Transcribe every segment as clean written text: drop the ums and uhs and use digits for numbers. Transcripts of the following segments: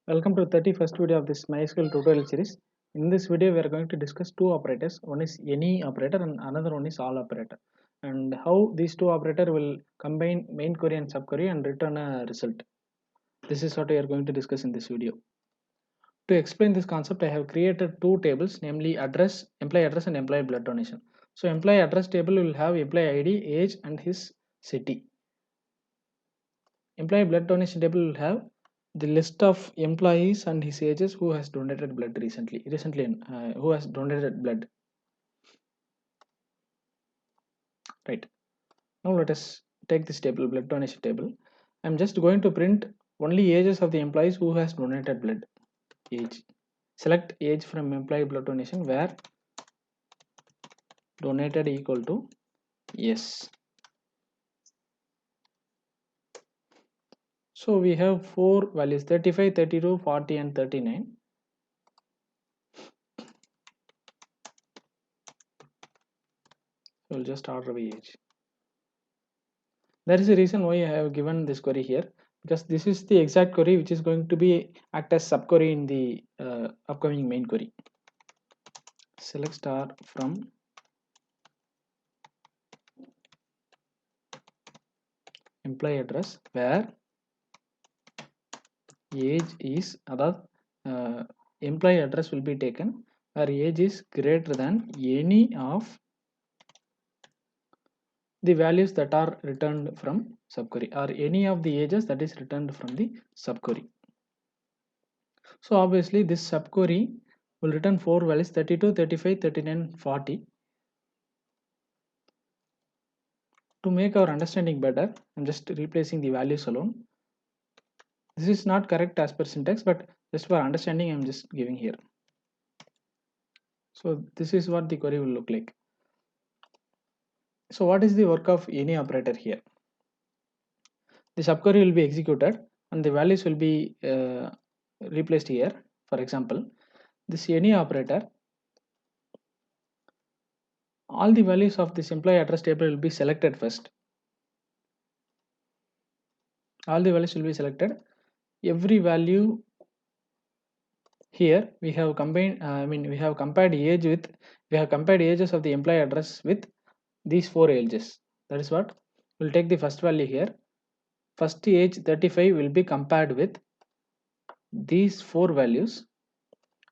Welcome to the 31st video of this MySQL tutorial series. In this video, we are going to discuss two operators. One is any operator and another one is all operator. And how these two operators will combine main query and subquery and return a result. This is what we are going to discuss in this video. To explain this concept, I have created two tables, namely address, employee address and employee blood donation. So employee address table will have employee ID, age and his city. Employee blood donation table will have the list of employees and his ages who has donated blood recently who has donated blood, right? Now let us take this table, blood donation table. I'm just going to print only ages of the employees who has donated blood. Age, select age from employee blood donation where donated equal to yes. So we have four values, 35, 32, 40 and 39. We'll just order by age. There is a reason why I have given this query here, because this is the exact query which is going to be act as subquery in the upcoming main query. Select star from employee address where age is employee address will be taken where age is greater than any of the values that are returned from subquery or any of the ages that is returned from the subquery. So obviously this subquery will return four values, 32, 35, 39, 40. To make our understanding better, I'm just replacing the values alone. This is not correct as per syntax, but just for understanding I'm just giving here. So this is what the query will look like. So what is the work of any operator here? The subquery will be executed and the values will be replaced here. For example, this any operator, all the values of this employee address table will be selected first. All the values will be selected. Every value here we have combined, we have compared age with, we have compared ages of the employee address with these four ages. That is what we'll take the first value here. First age 35 will be compared with these four values.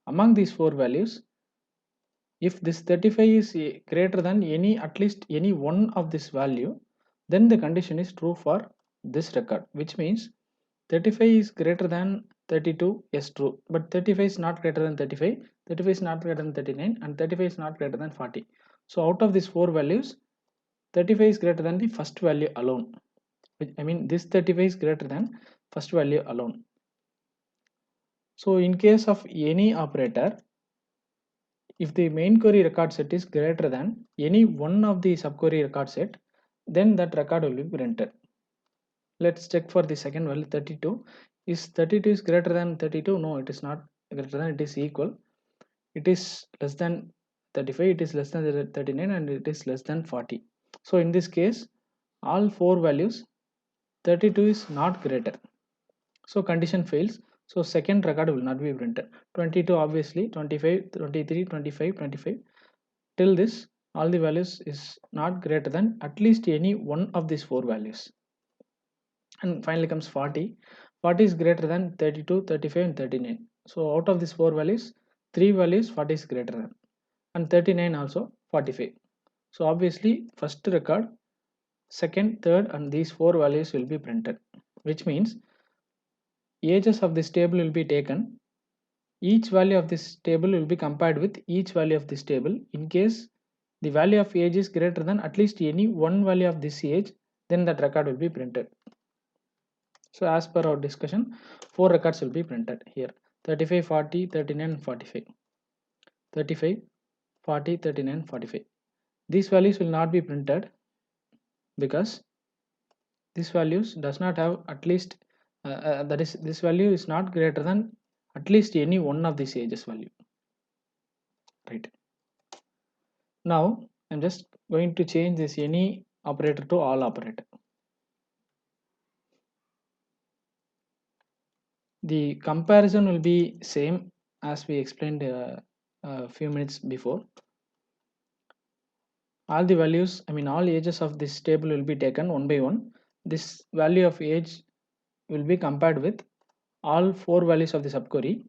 Among these four values, if this 35 is greater than at least any one of this value, then the condition is true for this record, which means 35 is greater than 32, yes, true, but 35 is not greater than 35, 35 is not greater than 39 and 35 is not greater than 40. So out of these four values, 35 is greater than the first value alone. This 35 is greater than first value alone. So in case of any operator, if the main query record set is greater than any one of the subquery record set, then that record will be printed. Let's check for the second value, 32. Is 32 is greater than 32? No, it is not greater than, it is equal. It is less than 35, it is less than 39 and it is less than 40. So in this case, all four values, 32 is not greater. So condition fails. So second record will not be printed. 22 obviously, 25, 23, 25, 25. Till this, all the values is not greater than at least any one of these four values. And finally comes 40. 40 is greater than 32, 35 and 39. So out of these four values, three values 40 is greater than, and 39 also 45. So obviously first record, second, third and these four values will be printed, which means ages of this table will be taken. Each value of this table will be compared with each value of this table. In case the value of age is greater than at least any one value of this age, then that record will be printed. So as per our discussion, four records will be printed here: 35, 40, 39 and 45. 35, 40, 39, 45. These values will not be printed because this values does not have at least that is, this value is not greater than at least any one of these ages value, right? Now I'm just going to change this any operator to all operator. The comparison will be same as we explained a few minutes before. All the values, I mean all ages of this table will be taken one by one. This value of age will be compared with all 4 values of the subquery.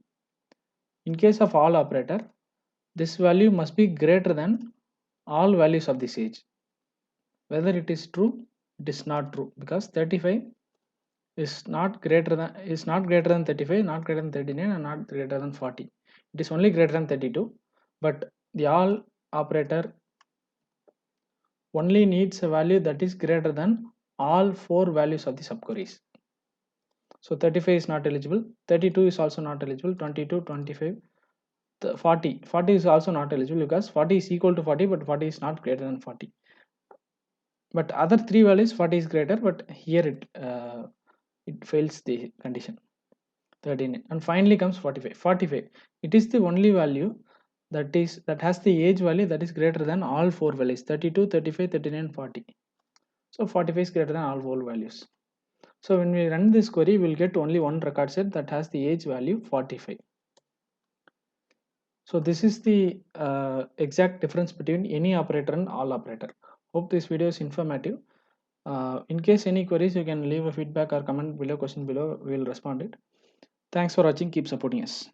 In case of all operator, this value must be greater than all values of this age. Whether it is true, it is not true, because 35 is not greater than 35, not greater than 39, and not greater than 40. It is only greater than 32, but the all operator only needs a value that is greater than all 4 values of the subqueries. So 35 is not eligible, 32 is also not eligible, 22, 25, 40 is also not eligible, because 40 is equal to 40, but 40 is not greater than 40. But other 3 values, 40 is greater, but here it fails the condition. 39, and finally comes 45. 45, it is the only value that has the age value that is greater than all 4 values, 32, 35, 39, 40. So 45 is greater than all 4 values. So when we run this query, we will get only one record set that has the age value 45. So this is the exact difference between any operator and all operator. Hope this video is informative. In case any queries, you can leave a feedback or comment below, question below, we will respond it. Thanks for watching. Keep supporting us.